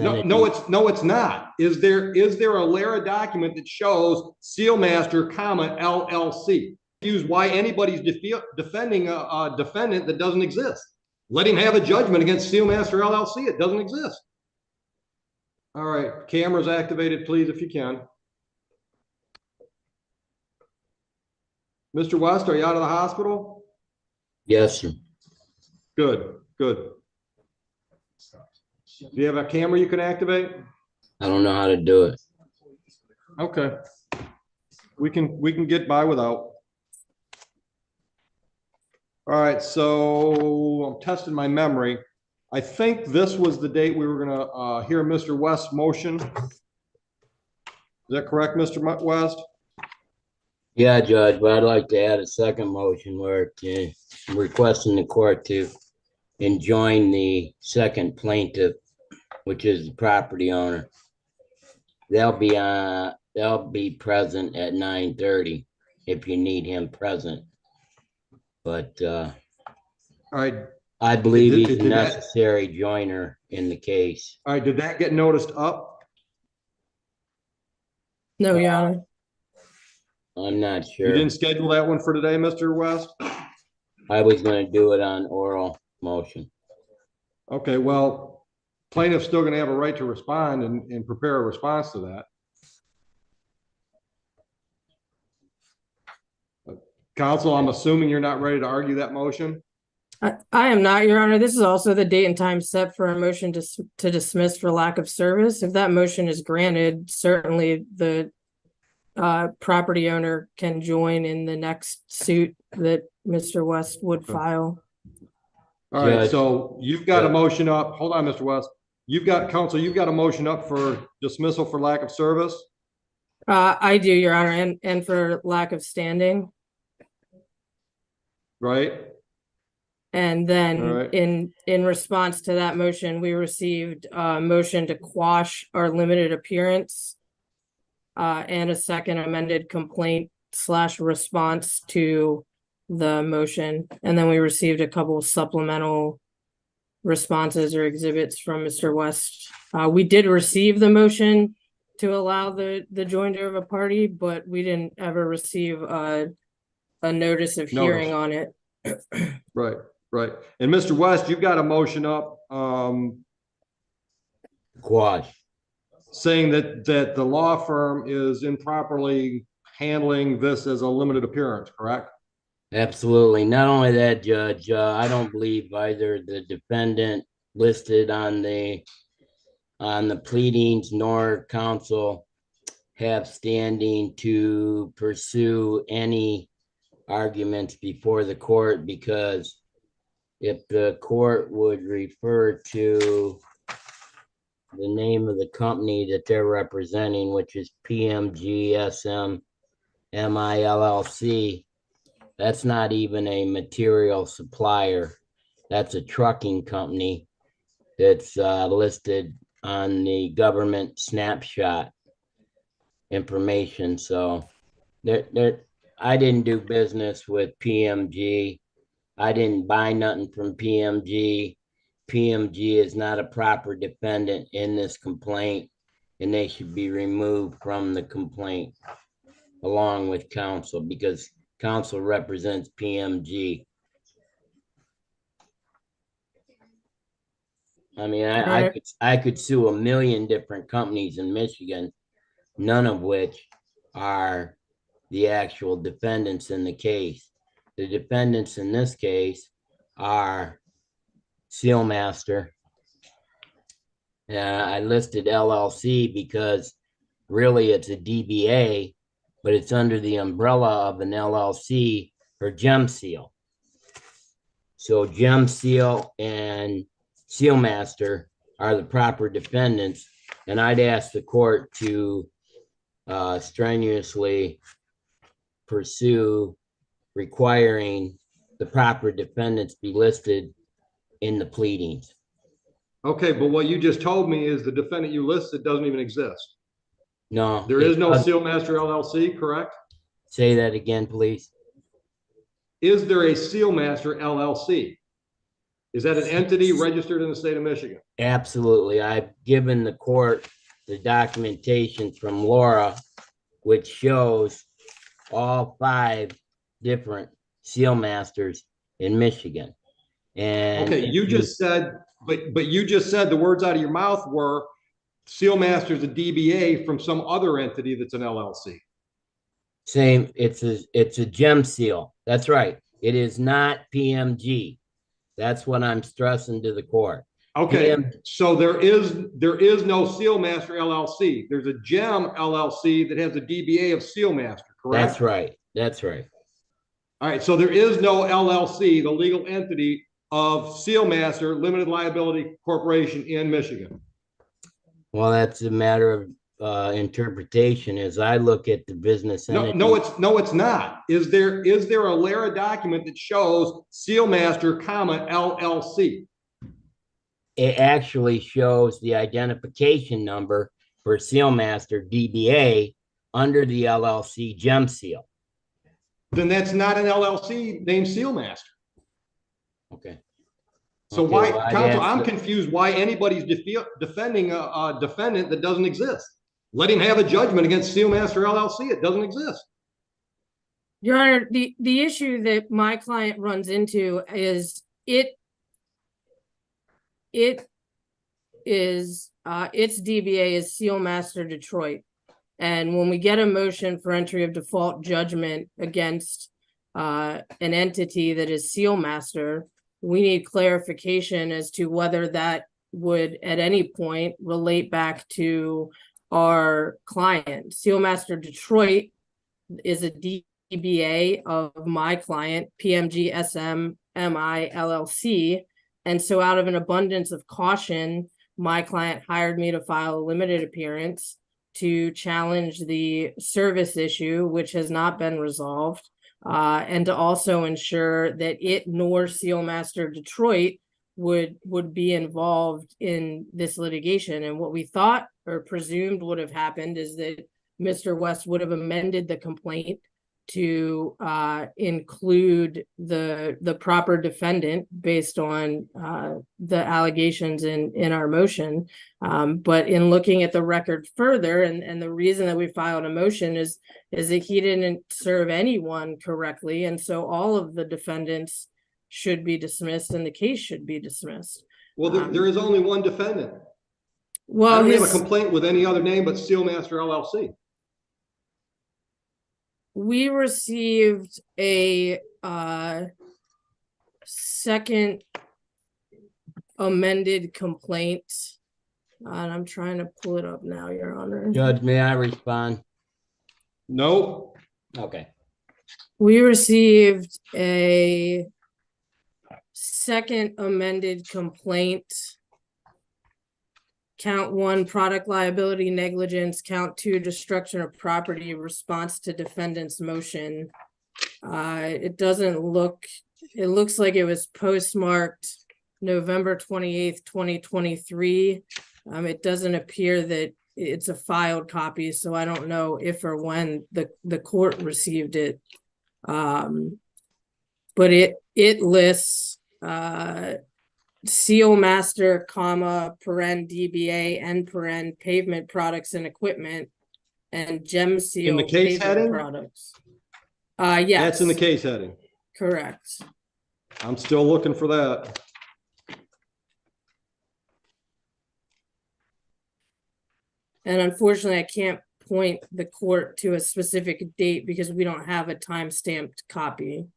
No, it's not. Is there a LARA document that shows Sealmaster, LLC? Use why anybody's defending a defendant that doesn't exist. Let him have a judgment against Sealmaster LLC. It doesn't exist. All right, cameras activated, please, if you can. Mr. West, are you out of the hospital? Yes, sir. Good, good. Do you have a camera you can activate? I don't know how to do it. Okay. We can get by without. All right, so I'm testing my memory. I think this was the date we were gonna hear Mr. West's motion. Is that correct, Mr. West? Yeah, Judge, but I'd like to add a second motion where I'm requesting the court to enjoin the second plaintiff, which is the property owner. They'll be present at 9:30 if you need him present. But all right, I believe he's a necessary joiner in the case. All right, did that get noticed up? No, Your Honor. I'm not sure. You didn't schedule that one for today, Mr. West? I was going to do it on oral motion. Okay, well, plaintiff's still going to have a right to respond and prepare a response to that. Counsel, I'm assuming you're not ready to argue that motion? I am not, Your Honor. This is also the date and time set for a motion to dismiss for lack of service. If that motion is granted, certainly the property owner can join in the next suit that Mr. West would file. All right, so you've got a motion up. Hold on, Mr. West. You've got a motion up for dismissal for lack of service? I do, Your Honor, and for lack of standing. Right. And then in response to that motion, we received a motion to quash our limited appearance and a second amended complaint / response to the motion. And then we received a couple of supplemental responses or exhibits from Mr. West. We did receive the motion to allow the joinder of a party, but we didn't ever receive a notice of hearing on it. Right. Right. And Mr. West, you've got a motion up Quash. Saying that the law firm is improperly handling this as a limited appearance, correct? Absolutely. Not only that, Judge, I don't believe either the defendant listed on the pleadings nor counsel have standing to pursue any arguments before the court, because if the court would refer to the name of the company that they're representing, which is PMGSM MILLC, that's not even a material supplier. That's a trucking company that's listed on the government snapshot information. So I didn't do business with PMG. I didn't buy nothing from PMG. PMG is not a proper defendant in this complaint, and they should be removed from the complaint along with counsel, because counsel represents PMG. I mean, I could sue a million different companies in Michigan, none of which are the actual defendants in the case. The defendants in this case are Sealmaster. I listed LLC because really it's a DBA, but it's under the umbrella of an LLC for Gem Seal. So Gem Seal and Sealmaster are the proper defendants, and I'd ask the court to strenuously pursue requiring the proper defendants be listed in the pleadings. Okay, but what you just told me is the defendant you listed doesn't even exist. No. There is no Sealmaster LLC, correct? Say that again, please. Is there a Sealmaster LLC? Is that an entity registered in the state of Michigan? Absolutely. I've given the court the documentation from Laura, which shows all 5 different seal masters in Michigan. And okay, you just said, but you just said the words out of your mouth were seal master's a DBA from some other entity that's an LLC. Same, it's a gem seal. That's right. It is not PMG. That's what I'm stressing to the court. Okay, so there is no seal master LLC. There's a gem LLC that has a DBA of seal master, correct? That's right. That's right. All right, so there is no LLC, the legal entity of Seal Master Limited Liability Corporation in Michigan. Well, that's a matter of interpretation. As I look at the business entity. No, it's not. Is there a LARA document that shows Seal Master, LLC? It actually shows the identification number for Seal Master DBA under the LLC gem seal. Then that's not an LLC named Seal Master. Okay. So why, counsel, I'm confused why anybody's defending a defendant that doesn't exist. Let him have a judgment against Seal Master LLC. It doesn't exist. Your Honor, the issue that my client runs into is its DBA is Seal Master Detroit. And when we get a motion for entry of default judgment against an entity that is Seal Master, we need clarification as to whether that would at any point relate back to our client. Seal Master Detroit is a DBA of my client, PMG SM MI LLC. And so out of an abundance of caution, my client hired me to file a limited appearance to challenge the service issue, which has not been resolved, and to also ensure that it nor Seal Master Detroit would be involved in this litigation. And what we thought or presumed would have happened is that Mr. West would have amended the complaint to include the proper defendant based on the allegations in our motion. But in looking at the record further, and the reason that we filed a motion is that he didn't serve anyone correctly. And so all of the defendants should be dismissed and the case should be dismissed. Well, there is only one defendant. Well, I don't have a complaint with any other name but Seal Master LLC. We received a second amended complaint, and I'm trying to pull it up now, Your Honor. Judge, may I respond? No. Okay. We received a second amended complaint. Count 1, product liability negligence. Count 2, destruction of property, response to defendant's motion. It looks like it was postmarked November 28th, 2023. It doesn't appear that it's a filed copy, so I don't know if or when the court received it. But it lists Seal Master, DBA, and pavement products and equipment, and Gem Seal in the case pavement heading products. Yes, that's in the case heading. Correct. I'm still looking for that. And unfortunately, I can't point the court to a specific date because we don't have a time-stamped copy.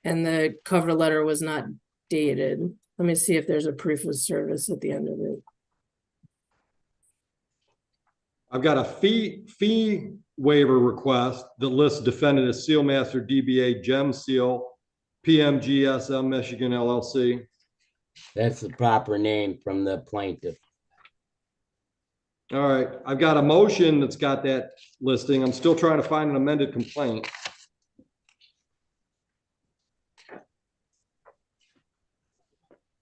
And the cover letter was not dated. Let me see if there's a proof of service at the end of it. I've got a fee waiver request that lists defendant as Seal Master DBA Gem Seal PMGSM Michigan LLC. That's the proper name from the plaintiff. All right, I've got a motion that's got that listing. I'm still trying to find an amended complaint.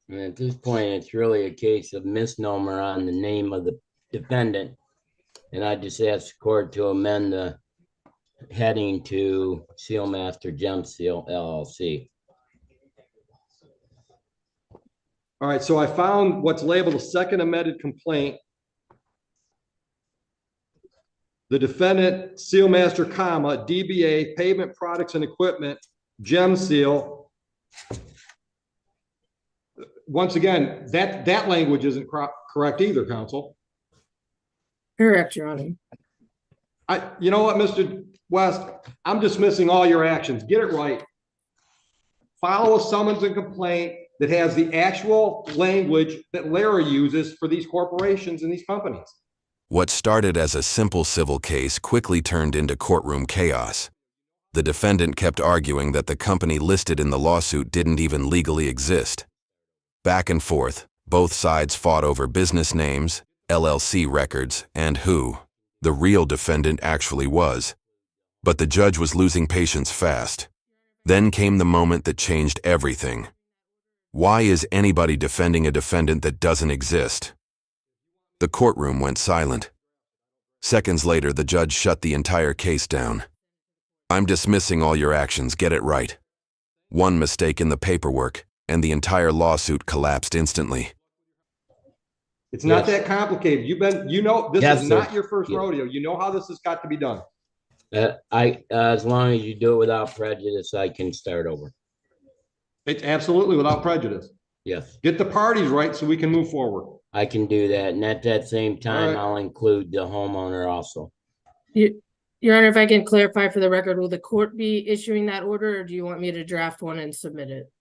And at this point, it's really a case of misnomer on the name of the defendant. And I just asked the court to amend the heading to Seal Master Gem Seal LLC. All right, so I found what's labeled a second amended complaint. The defendant, seal master, comma, DBA, pavement products and equipment, gem seal. Once again, that language isn't correct either, counsel. Correct, Your Honor. You know what, Mr. West, I'm dismissing all your actions. Get it right. Follow a summons and complaint that has the actual language that Larry uses for these corporations and these companies. What started as a simple civil case quickly turned into courtroom chaos. The defendant kept arguing that the company listed in the lawsuit didn't even legally exist. Back and forth, both sides fought over business names, LLC records, and who the real defendant actually was. But the judge was losing patience fast. Then came the moment that changed everything. Why is anybody defending a defendant that doesn't exist? The courtroom went silent. Seconds later, the judge shut the entire case down. I'm dismissing all your actions, get it right. One mistake in the paperwork, and the entire lawsuit collapsed instantly. It's not that complicated. This is not your first Yeah. rodeo. You know how this has got to be done. As long as you do it without prejudice, I can start over. It's absolutely without prejudice. Yes, Get the parties right so we can move forward. I can do that. And at that same time, All right. I'll include the homeowner also. Your Honor, if I can clarify for the record, will the court be issuing that order, or do you want me to draft one and submit it?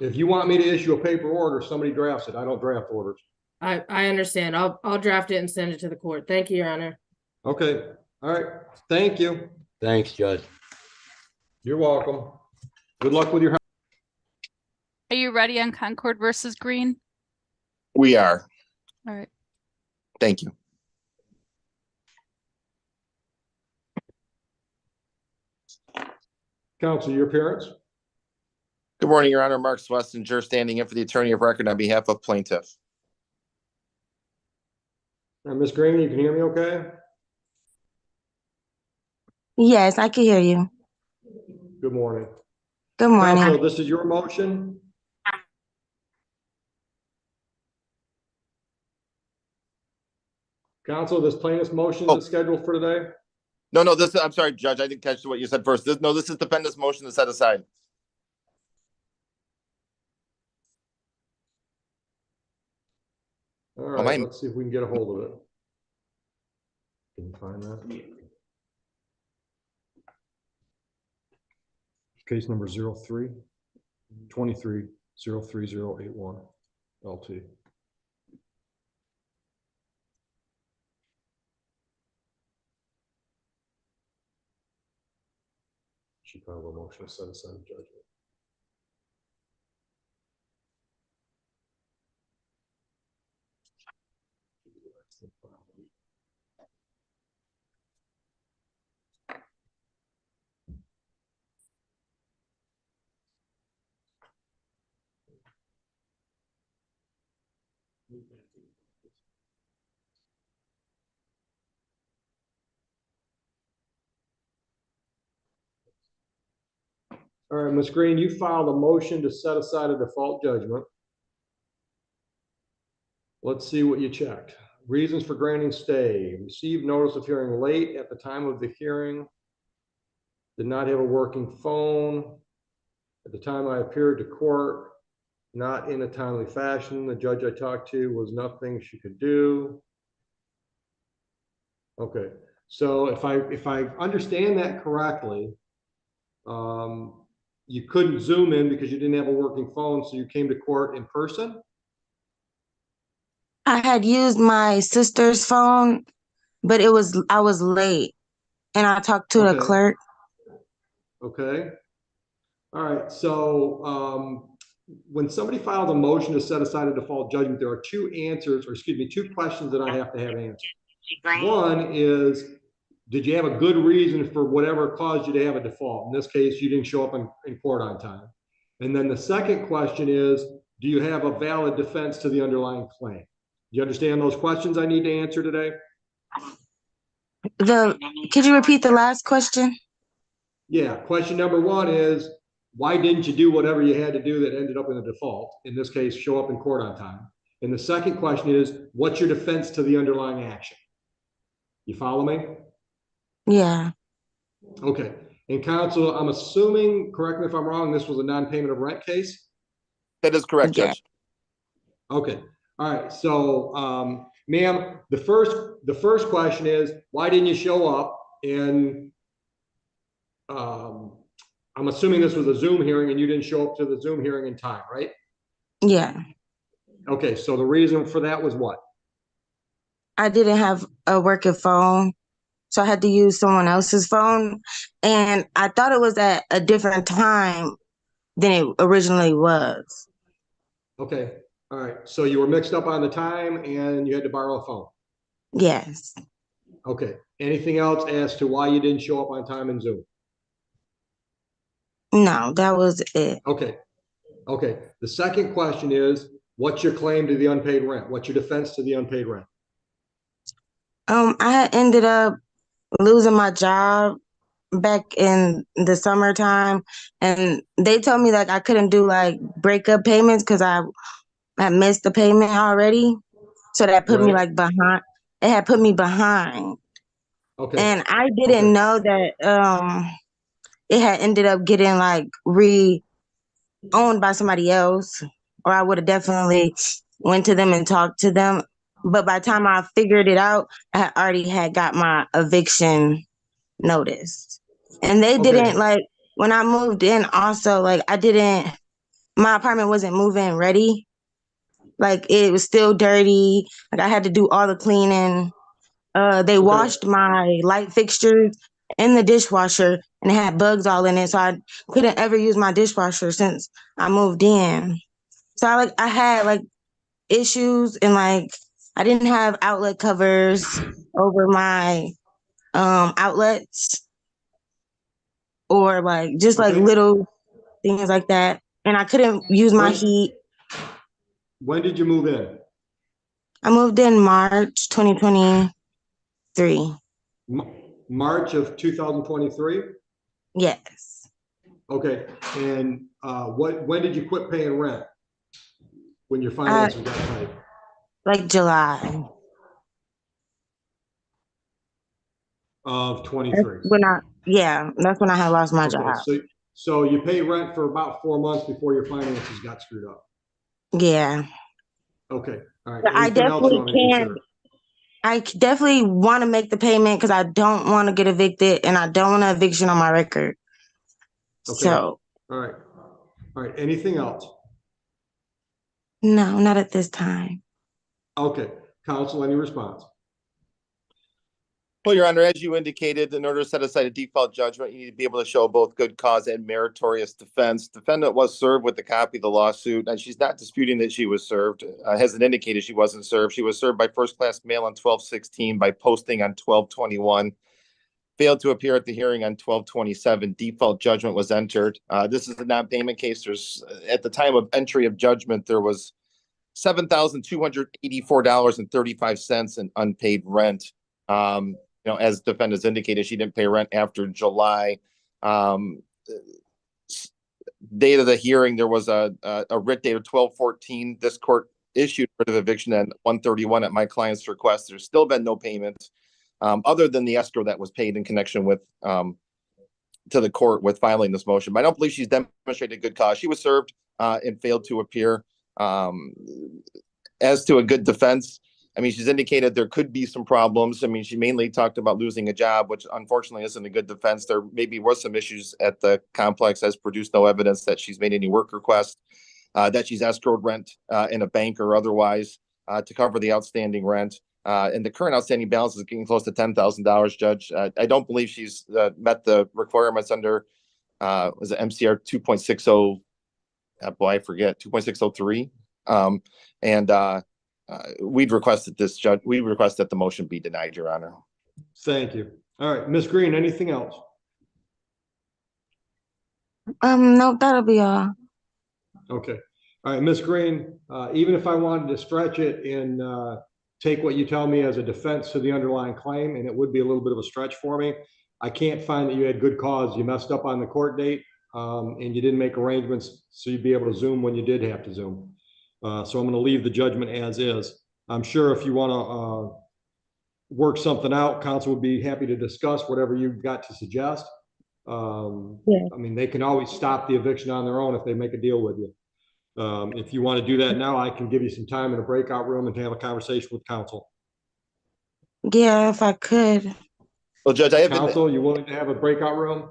If you want me to issue a paper order, somebody drafts it. I don't draft orders. I understand. I'll draft it and send it to the court. Thank you, Your Honor. Okay. All right. Thank you. Thanks, Judge. You're welcome. Good luck with your. Are you ready on Concord versus Green? We are. All right. Thank you. Counsel, your appearance. Good morning, Your Honor. Mark Swessinger, standing in for the attorney of record on behalf of plaintiff. Ms. Green, you can hear me okay? Yes, I can hear you. Good morning. Good morning. Counsel, this is your motion. Counsel, this plaintiff's motion is scheduled for today? No, I'm sorry, Judge. I didn't catch what you said first. This is defendant's motion to set aside. All right, let's see if we can get a hold of it. Can you find that? Case number 03-23-03081, LT. She filed a motion to set aside judgment. All right, Ms. Green, you filed a motion to set aside a default judgment. Let's see what you checked. Reasons for granting stay. Received notice of hearing late at the time of the hearing. Did not have a working phone. At the time I appeared to court, not in a timely fashion. The judge I talked to was nothing she could do. Okay, so if I understand that correctly, you couldn't Zoom in because you didn't have a working phone, so you came to court in person? I had used my sister's phone, but I was late, and I talked to the clerk. Okay. All right, so when somebody files a motion to set aside a default judgment, there are two questions that I have to have answered. One is, did you have a good reason for whatever caused you to have a default? In this case, you didn't show up in court on time. And then the second question is, do you have a valid defense to the underlying claim? Do you understand those questions I need to answer today? Could you repeat the last question? Yeah, question number one is, why didn't you do whatever you had to do that ended up in a default? In this case, show up in court on time. And the second question is, what's your defense to the underlying action? You follow me? Yeah. Okay. And counsel, I'm assuming, correct me if I'm wrong, this was a non-payment of rent case? That is correct, Yeah. Judge. Okay. All right. So, ma'am, the first question is, why didn't you show up? And I'm assuming this was a Zoom hearing and you didn't show up to the Zoom hearing in time, right? Yeah. Okay. So the reason for that was what? I didn't have a working phone, so I had to use someone else's phone. And I thought it was at a different time than it originally was. Okay. All right. So you were mixed up on the time and you had to borrow a phone. Yes. Okay. Anything else as to why you didn't show up on time in Zoom? No, that was it. Okay. Okay. The second question is, what's your claim to the unpaid rent? What's your defense to the unpaid rent? I had ended up losing my job back in the summertime, and they told me like I couldn't do like breakup payments because I missed the payment already. So that put me Right. like behind. It had put me behind. Okay. And I didn't know that it had ended up getting like owned by somebody else, or I would have definitely went to them and talked to them. But by the time I figured it out, I had already had got my eviction notice. And they didn't like, when I moved in also, like my apartment wasn't move-in ready. Like it was still dirty. Like I had to do all the cleaning. They washed my light fixtures in the dishwasher and it had bugs all in it. So I couldn't ever use my dishwasher since I moved in. So I had like issues, and like I didn't have outlet covers over my outlets, or like just like little things like that. And I couldn't use my heat. When did you move in? I moved in March 2023. March of 2023? Yes. Okay. And when did you quit paying rent? When your finances got tight? Like July. Of 23. That's when I had lost my job. So you pay rent for about 4 months before your finances got screwed up. Yeah. Okay. All right. I definitely want to make the payment because I don't want to get evicted and I don't want an eviction on my record. Okay. So. All right. All right. Anything else? No, not at this time. Okay. Counsel, any response? Well, Your Honor, as you indicated, in order to set aside a default judgment, you need to be able to show both good cause and meritorious defense. Defendant was served with a copy of the lawsuit, and she's not disputing that she was served. Hasn't indicated she wasn't served. She was served by first-class mail on 12/16, by posting on 12/21, failed to appear at the hearing on 12/27. Default judgment was entered. This is a non-payment case. At the time of entry of judgment, there was $7,284.35 in unpaid rent. As defendants indicated, she didn't pay rent after July. Date of the hearing, there was a writ date of 12/14. This court issued writ of eviction at 1:31 at my client's request. There's still been no payment other than the escrow that was paid in connection with to the court with filing this motion. But I don't believe she's demonstrated good cause. She was served and failed to appear. As to a good defense, I mean, she's indicated there could be some problems. I mean, she mainly talked about losing a job, which unfortunately isn't a good defense. There maybe was some issues at the complex, has produced no evidence that she's made any work requests, that she's escrowed rent in a bank or otherwise to cover the outstanding rent. And the current outstanding balance is getting close to $10,000, Judge. I don't believe she's met the requirements under, was it MCR 2.60? Boy, I forget, 2.603. We'd request that the motion be denied, Your Honor. Thank you. All right, Ms. Green, anything else? No, that'll be all. Okay. All right, Ms. Green, even if I wanted to stretch it and take what you tell me as a defense to the underlying claim, and it would be a little bit of a stretch for me, I can't find that you had good cause. You messed up on the court date. and you didn't make arrangements so you'd be able to Zoom when you did have to Zoom. So I'm going to leave the judgment as is. I'm sure if you want to work something out, counsel would be happy to discuss whatever you've got to suggest. Yeah. I mean, they can always stop the eviction on their own if they make a deal with you. If you want to do that now, I can give you some time in a breakout room and have a conversation with counsel. Yeah, if I could. Well, Judge, I have Counsel, you willing to have a breakout room?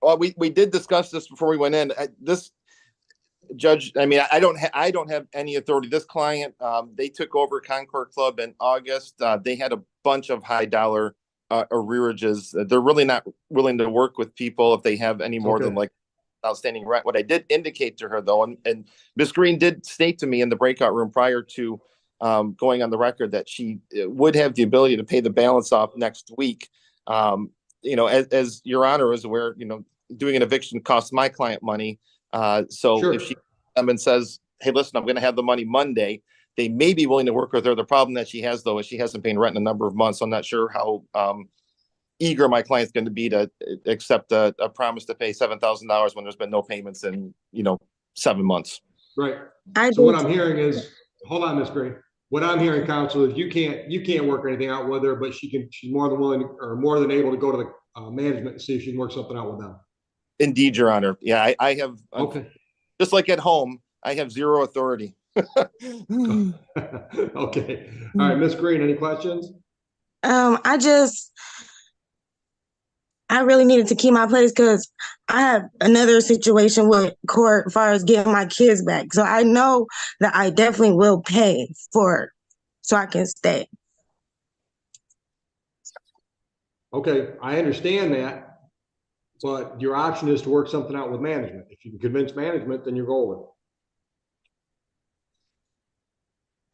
Well, we did discuss this before we went in. This Judge, I mean, I don't have any authority. This client, they took over Concord Club in August. They had a bunch of high dollar arrearages. They're really not willing to work with people if they have any more than like outstanding rent. What I did indicate to her though, and Ms. Green did state to me in the breakout room prior to going on the record that she would have the ability to pay the balance off next week. You know, as Your Honor is aware, you know, doing an eviction costs my client money. So if she comes and says, hey, listen, I'm going to have the money Monday, they may be willing to work with her. The problem that she has, though, is she hasn't paid rent in a number of months. So I'm not sure how eager my client's going to be to accept a promise to pay $7,000 when there's been no payments in, 7 months. Right. So what I'm hearing is, hold on, Ms. Green. What I'm hearing, counsel, is you can't work anything out with her, but she's more than willing or more than able to go to the management and see if she can work something out with them. Indeed, Your Honor. Yeah, I have. Okay. Just like at home, I have zero authority. Okay. All right, Ms. Green, any questions? I really needed to keep my place because I have another situation with court as far as getting my kids back. So I know that I definitely will pay for it so I can stay. Okay, I understand that, but your option is to work something out with management. If you can convince management, then you're golden.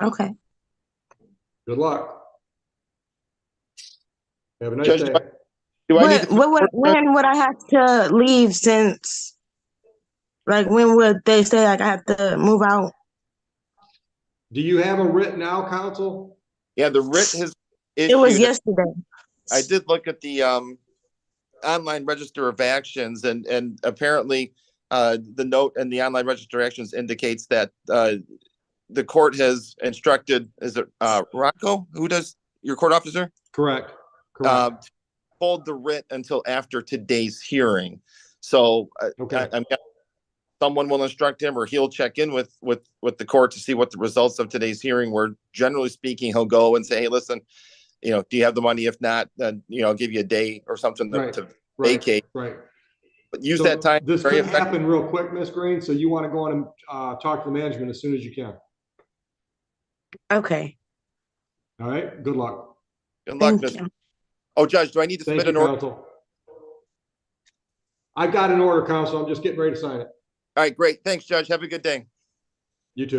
Okay. Good luck. Have a nice Judge, day. When would I have to leave since, like, when would they say like I have to move out? Do you have a writ now, counsel? Yeah, the writ has issued. It was yesterday. I did look at the online register of actions, and apparently the note in the online register of actions indicates that the court has instructed, is it Rocco, who does your court officer? Correct. Hold the writ until after today's hearing. So I'm someone will instruct him, or he'll check in with the court to see what the results of today's hearing were. Generally speaking, he'll go and say, hey, listen, do you have the money? If not, then I'll give you a day or something to vacate. Right. But use that time. This could happen real quick, Ms. Green. So you want to go on and talk to the management as soon as you can. Okay. All right. Good luck. Good luck, Ms. Oh, Judge, do I need to submit an order? Counsel. I've got an order, counsel. I'm just getting ready to sign it. All right, great. Thanks, Judge. Have a good day. You too.